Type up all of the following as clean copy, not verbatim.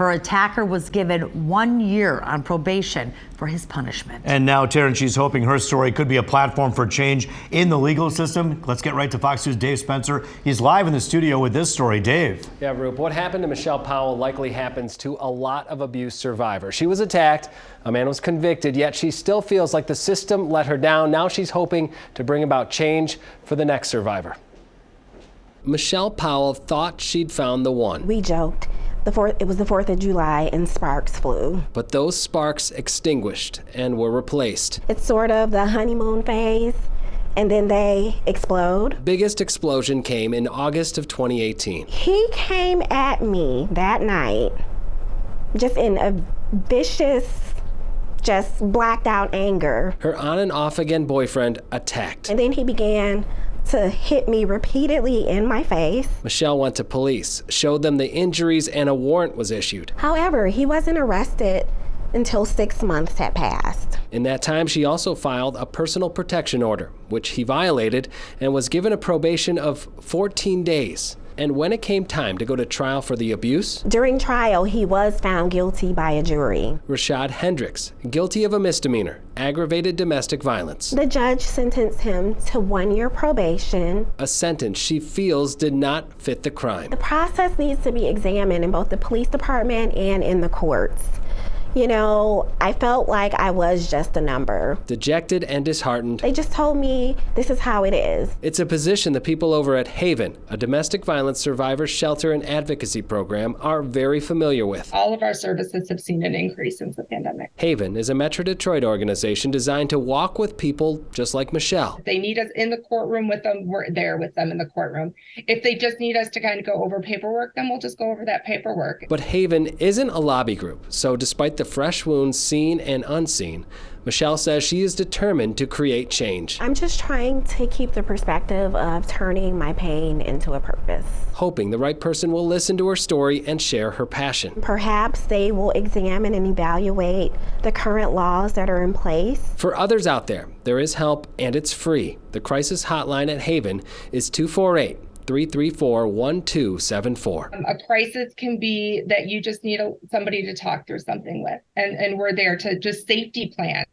Her attacker was given 1 year on probation for his punishment. And now, Taryn, she's hoping her story could be a platform for change in the legal system. Let's get right to Fox News' Dave Spencer. He's live in the studio with this story. Dave. Yeah, Roop, what happened to Michelle Powell likely happens to a lot of abuse survivors. She was attacked, a man was convicted, yet she still feels like the system let her down. Now she's hoping to bring about change for the next survivor. Michelle Powell thought she'd found the one. We joked. It was the 4th of July and sparks flew. But those sparks extinguished and were replaced. It's sort of the honeymoon phase, and then they explode. Biggest explosion came in August of 2018. He came at me that night just in a vicious, just blacked out anger. Her on and off again boyfriend attacked. And then he began to hit me repeatedly in my face. Michelle went to police, showed them the injuries, and a warrant was issued. However, he wasn't arrested until 6 months had passed. In that time, she also filed a personal protection order, which he violated, and was given a probation of 14 days. And when it came time to go to trial for the abuse, during trial, he was found guilty by a jury. Rashad Hendricks, guilty of a misdemeanor, aggravated domestic violence. The judge sentenced him to 1 year probation. A sentence she feels did not fit the crime. The process needs to be examined in both the police department and in the courts. You know, I felt like I was just a number. Dejected and disheartened. They just told me this is how it is. It's a position the people over at Haven, a domestic violence survivor shelter and advocacy program, are very familiar with. All of our services have seen an increase since the pandemic. Haven is a Metro Detroit organization designed to walk with people just like Michelle. If they need us in the courtroom with them, we're there with them in the courtroom. If they just need us to kind of go over paperwork, then we'll just go over that paperwork. But Haven isn't a lobby group, so despite the fresh wounds seen and unseen, Michelle says she is determined to create change. I'm just trying to keep the perspective of turning my pain into a purpose. Hoping the right person will listen to her story and share her passion. Perhaps they will examine and evaluate the current laws that are in place. For others out there, there is help and it's free. The crisis hotline at Haven is 248-334-1274. A crisis can be that you just need somebody to talk through something with, and we're there to just safety plan.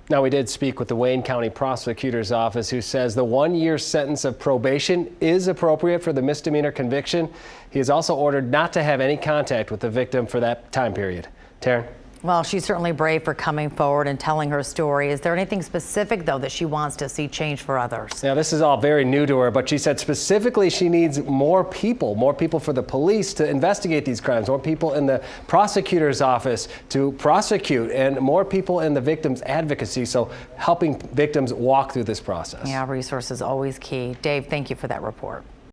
Now, we did speak with the Wayne County Prosecutor's Office, who says the 1 year sentence of probation is appropriate for the misdemeanor conviction. He is also ordered not to have any contact with the victim for that time period. Taryn? Well, she's certainly brave for coming forward and telling her story. Is there anything specific, though, that she wants to see change for others? Now, this is all very new to her, but she said specifically she needs more people for the police to investigate these crimes, more people in the prosecutor's office to prosecute, and more people in the victims' advocacy, so helping victims walk through this process. Yeah, resources always key. Dave, thank you for that report.